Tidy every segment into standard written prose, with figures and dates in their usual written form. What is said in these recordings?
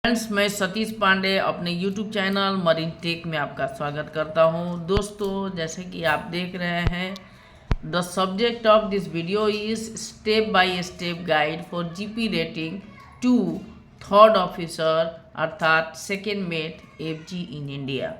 Friends, मैं सतीश पांडे अपने YouTube channel marine take में आपका स्वागत करता हूं। दोस्तों, जैसे कि आप देख रहे हैं, the subject of this video is step by step guide for GP rating to third officer अर्थात second mate FG in India.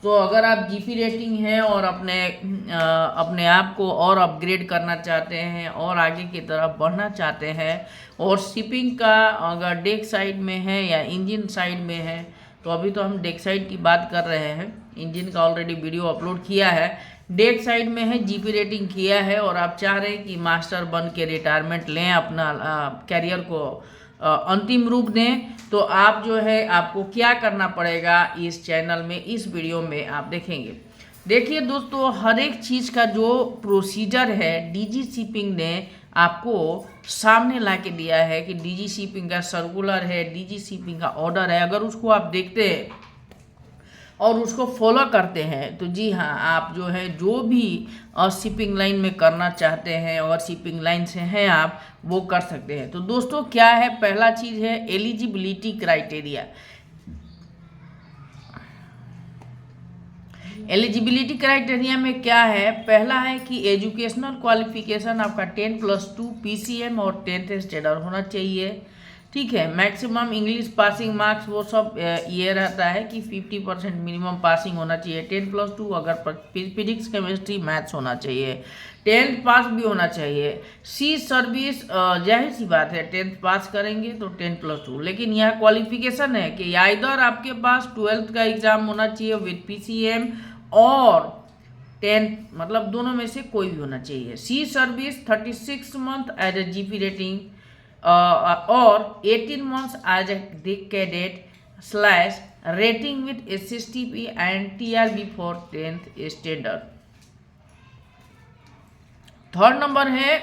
तो अगर आप जीपी रेटिंग है और अपने आप को और अपग्रेड करना चाहते हैं और आगे की तरफ बढ़ना चाहते हैं और शिपिंग का अगर डेक साइड में है या इंजन साइड में है, तो अभी तो हम डेक साइड की बात कर रहे हैं। इंजन का ऑलरेडी वीडियो अपलोड किया है। डेक साइड में है, जीपी रेटिंग किया है और आप चाह रहे हैं कि मास्टर बन के रिटायरमेंट लें, अपना कैरियर को अंतिम रूप दें, तो आप जो है आपको क्या करना पड़ेगा इस चैनल में, इस वीडियो में आप देखेंगे। देखिए दोस्तों, हर एक चीज़ का जो प्रोसीजर है डीजी शिपिंग ने आपको सामने ला के दिया है कि डीजी शिपिंग का सर्कुलर है, डीजी शिपिंग का ऑर्डर है। अगर उसको आप देखते हैं और उसको फॉलो करते हैं तो जी हाँ, आप जो है जो भी शिपिंग लाइन में करना चाहते हैं और शिपिंग लाइन से हैं आप, वो कर सकते हैं। तो दोस्तों क्या है, पहला चीज़ है एलिजिबिलिटी क्राइटेरिया। एलिजिबिलिटी क्राइटेरिया में क्या है, पहला है कि एजुकेशनल क्वालिफिकेशन आपका 10+2 PCM और 10th स्टैंडर्ड होना चाहिए। ठीक है, मैक्सिमम इंग्लिश पासिंग मार्क्स वो सब ये रहता है कि 50% मिनिमम पासिंग होना चाहिए। 10+2 अगर फिजिक्स केमिस्ट्री मैथ्स होना चाहिए, 10th पास भी होना चाहिए। सी सर्विस जाहिर सी बात है 10th पास करेंगे तो 10+2, लेकिन यह क्वालिफिकेशन है कि या इधर आपके पास 12th का एग्जाम होना चाहिए विद PCM और 10th, मतलब दोनों में से कोई भी होना चाहिए। Sea service 36 month as a GP rating और 18 months as a cadet / rating with SSTP and TRB for 10th standard। Third number है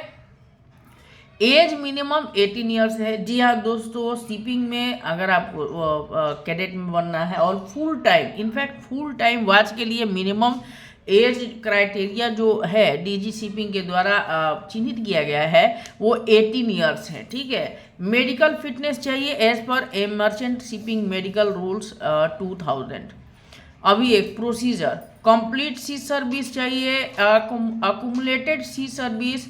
एज मिनिमम 18 ईयर्स है। जी हाँ दोस्तों, शिपिंग में अगर आपको कैडेट में बनना है और full time, in fact full time watch के लिए मिनिमम एज क्राइटेरिया जो है डीजी शिपिंग के द्वारा चिन्हित किया गया है वो 18 ईयर्स है। ठीक है, मेडिकल फिटनेस चाहिए as per merchant shipping medical rules 2000। अभी एक प्रोसीजर, कंप्लीट सी सर्विस चाहिए, accumulated sea service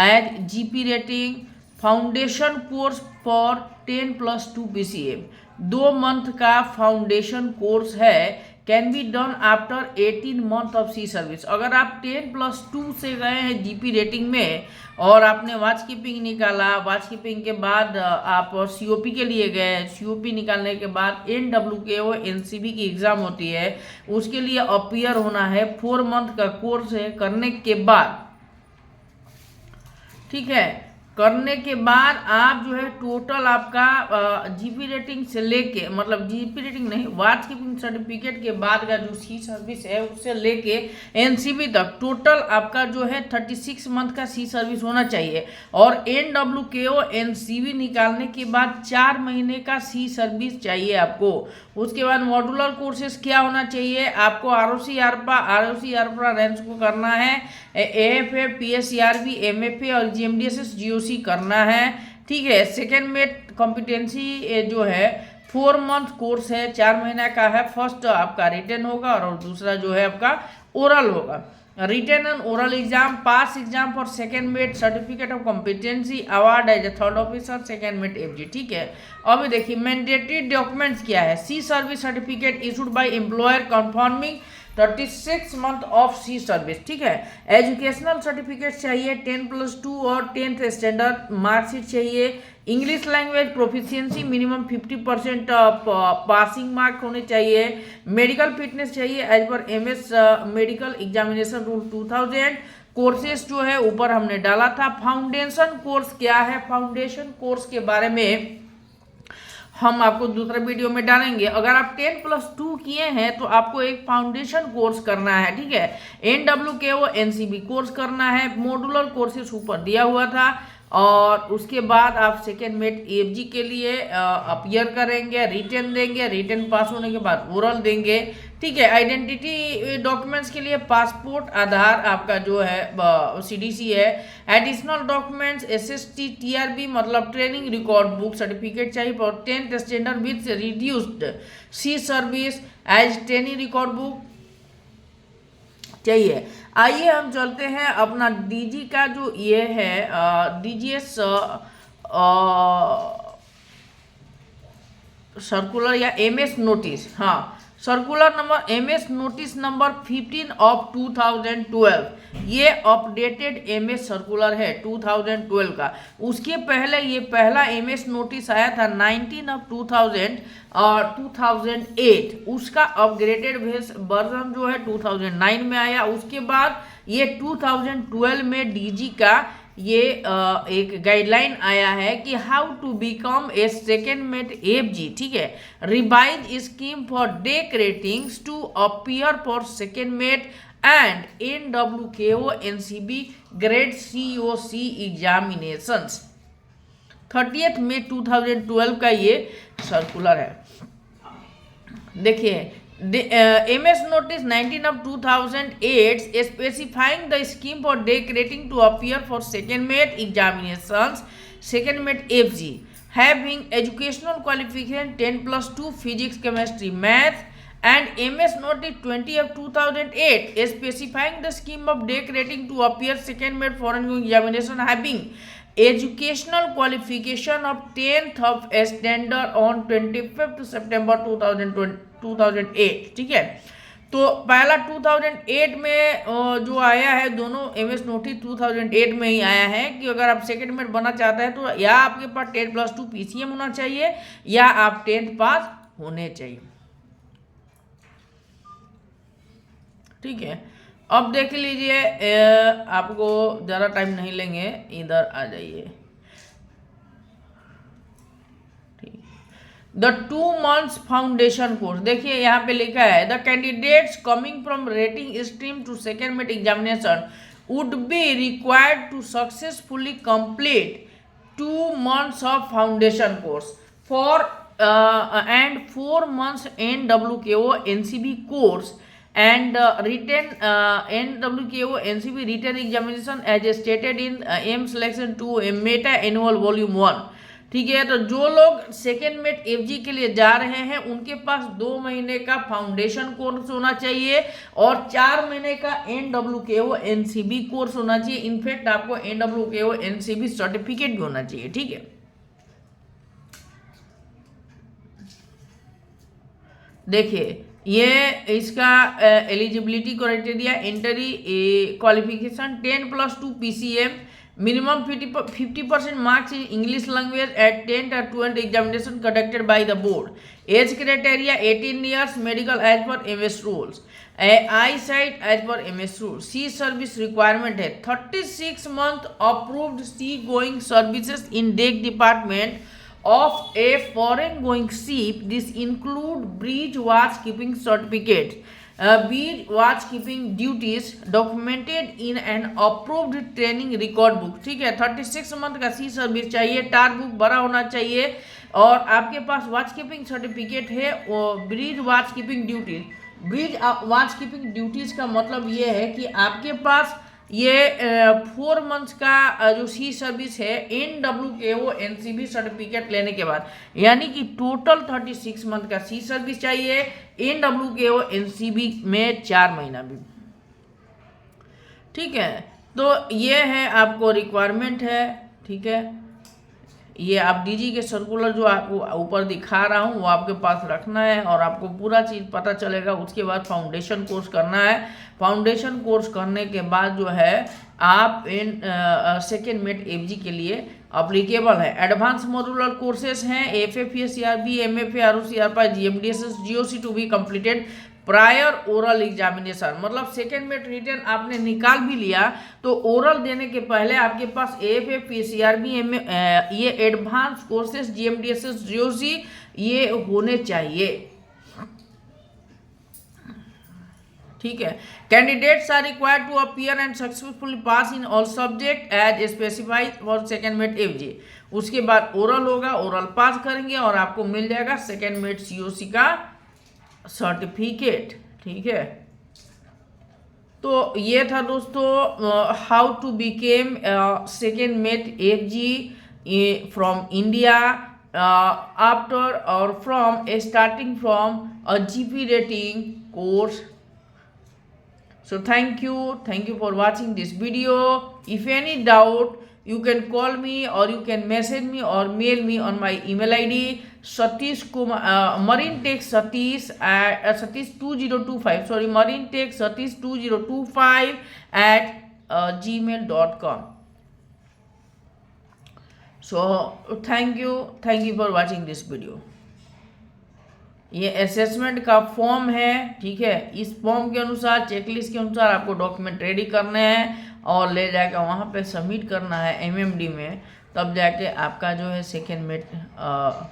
as GP rating, foundation course for 10+2 PCM। 2 month का फाउंडेशन कोर्स है, can be done after 18 month of sea service. अगर आप 10+2 से गए हैं जीपी रेटिंग में और आपने वॉच कीपिंग निकाला, वॉच कीपिंग के बाद आप सीओपी के लिए गए, सीओपी निकालने के बाद NWKO NCB की एग्ज़ाम होती है, उसके लिए अपीयर होना है। 4 मंथ का कोर्स है। करने के बाद, ठीक है, करने के बाद आप जो है टोटल आपका जीपी रेटिंग से लेके, मतलब जीपी रेटिंग नहीं, वॉच कीपिंग सर्टिफिकेट के बाद का जो सी सर्विस है उससे लेके एनसीबी तक टोटल आपका जो है 36 मंथ का सी सर्विस होना चाहिए। और NWKO NCB निकालने के बाद 4 महीने का सी सर्विस चाहिए आपको। उसके बाद मॉड्यूलर कोर्सेज क्या होना चाहिए आपको, ROC ARPA रेंज को करना है, AFA PSCRB MFA और GMDSS GOC करना है। ठीक है, सेकेंड मेट कॉम्पिटेंसी जो है 4 मंथ कोर्स है, 4 महीना का है। फर्स्ट आपका रिटन होगा और दूसरा जो है आपका ओरल होगा। Written and oral exam, pass exam for second mate, certificate of competency, award as a third officer, second mate FG। ठीक है, अभी देखिए मैंडेटरी डॉक्यूमेंट्स क्या है। Sea service certificate issued by employer confirming 36 month of sea service. ठीक है, educational certificate चाहिए 10+2 और 10th स्टैंडर्ड मार्कशीट चाहिए। English language proficiency minimum 50% passing mark होने चाहिए। मेडिकल फिटनेस चाहिए as per MS medical examination rule 2000। Courses जो है ऊपर हमने डाला था। फाउंडेशन कोर्स क्या है, फाउंडेशन कोर्स के बारे में हम आपको दूसरे वीडियो में डालेंगे। अगर आप 10+2 किए हैं तो आपको एक फाउंडेशन कोर्स करना है। ठीक है, NWKO NCB कोर्स करना है। मॉड्यूलर कोर्सेस ऊपर दिया हुआ था। और उसके बाद आप सेकेंड मेट एफजी के लिए अपीयर करेंगे, रिटन देंगे, रिटन पास होने के बाद ओरल देंगे। ठीक है, आइडेंटिटी डॉक्यूमेंट्स के लिए पासपोर्ट, आधार आपका जो है सीडीसी है। एडिशनल डॉक्यूमेंट्स एसएसटी टीआरबी मतलब ट्रेनिंग रिकॉर्ड बुक सर्टिफिकेट चाहिए और 10th standard with reduced sea service as training record book चाहिए। आइए हम चलते हैं अपना डीजी का जो ये है डीजीएस सर्कुलर या एमएस नोटिस, हाँ circular number MS notice number 15 of 2012, ये अपडेटेड एमएस सर्कुलर है 2012 का। उसके पहले ये पहला एमएस नोटिस आया था 19 ऑफ 2000 और 2008, उसका अपग्रेडेड वर्जन जो है 2009 में आया। उसके बाद ये 2012 में डीजी का ये एक गाइडलाइन आया है कि how to become a second mate FG. ठीक है, revise scheme for deck ratings to appear for second mate and NWKO NCB grade COC examinations. 30 मई 2012 का ये सर्कुलर है। देखिए MS notice 19 of 2008 specifying the scheme for deck rating to appear for second mate examinations, second mate FG, having educational qualification 10+2 physics, chemistry, math, and MS notice 20 of 2008 specifying the scheme of deck rating to appear second mate foreign examination, having educational qualification of 10th of standard on 25th September 2008। ठीक है, तो पहला 2008 में जो आया है, दोनों MS notice 2008 में ही आया है कि अगर आप सेकेंड मेट बनना चाहते हैं तो या आपके पास 10+2 PCM होना चाहिए या आप 10th पास होने चाहिए। ठीक है, अब देख लीजिए, आपको ज़्यादा टाइम नहीं लेंगे, इधर आ जाइए। द 2 months फाउंडेशन कोर्स, देखिए यहाँ पे लिखा है the candidates coming from rating stream to second mate examination would be required to successfully complete 2 months of foundation course for and 4 months NWKO NCB course and written NWKO NCB written examination as stated in M selection 2 meta annual volume 1। ठीक है, तो जो लोग second mate FG के लिए जा रहे हैं उनके पास 2 महीने का फाउंडेशन कोर्स होना चाहिए और 4 महीने का NWKO NCB कोर्स होना चाहिए। इनफैक्ट आपको NWKO NCB सर्टिफिकेट भी होना चाहिए। ठीक है, देखिए ये इसका eligibility criteria, entry qualification 10+2 PCM, minimum 50% marks in English language at 10th और 12th examination conducted by the board. Age criteria 18 years, medical as per MS rules, eyesight as per MS rules. Sea service requirement है 36 month approved sea going services in deck department of a foreign going ship. This include bridge watch keeping certificate, bridge watch keeping duties documented in an approved training record book। ठीक है, 36 month का सी service चाहिए, टार book बड़ा होना चाहिए और आपके पास watch keeping certificate है। Bridge watch keeping duties, bridge watch keeping duties का मतलब ये है कि आपके पास ये 4 months का जो सी सर्विस है NWKO NCB सर्टिफिकेट लेने के बाद, यानी कि टोटल 36 month का सी सर्विस चाहिए, NWKO NCB में 4 महीना भी। ठीक है, तो ये है आपको रिक्वायरमेंट है। ठीक है, ये आप डीजी के सर्कुलर जो आपको ऊपर दिखा रहा हूँ वो आपके पास रखना है और आपको पूरा चीज़ पता चलेगा। उसके बाद फाउंडेशन कोर्स करना है। फाउंडेशन कोर्स करने के बाद जो है आप इन सेकेंड मेट एफजी के लिए अप्लीकेबल है। एडवांस मॉड्यूलर कोर्सेज हैं FFA CRB MFA ROC RPA GMDSS GOC to be completed prior oral examination. मतलब सेकेंड मेट रिटन आपने निकाल भी लिया तो ओरल देने के पहले आपके पास AFF CRB ये एडवांस कोर्सेज GMDSS GOC ये होने चाहिए। ठीक है। Candidates are required to appear and successfully pass in all subject as specified for second mate FG. उसके बाद ओरल होगा, ओरल पास करेंगे और आपको मिल जाएगा सेकेंड मेट सीओसी का सर्टिफिकेट। ठीक है, तो ये था दोस्तों how to become second mate FG from India after और from starting from a GP rating course. So thank you for watching this video. If any doubt, you can call me or you can message me or mail me on my email ID Satish Kumar Marintech Satish at Satish 2025. Sorry, Marintech Satish 2025 at gmail.com. So thank you for watching this video. ये assessment का form है, ठीक है। इस form के अनुसार, checklist के अनुसार आपको डॉक्यूमेंट रेडी करने हैं और ले जाकर वहाँ पे सबमिट करना है एमएमडी में, तब जाके आपका जो है सेकेंड मेट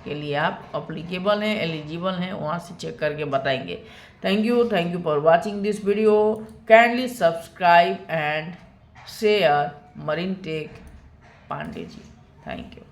के लिए आप अप्लीकेबल हैं, एलिजिबल हैं, वहाँ से चेक करके बताएंगे। Thank you for watching this video. Kindly subscribe and share Marinetech Pandey ji. Thank you.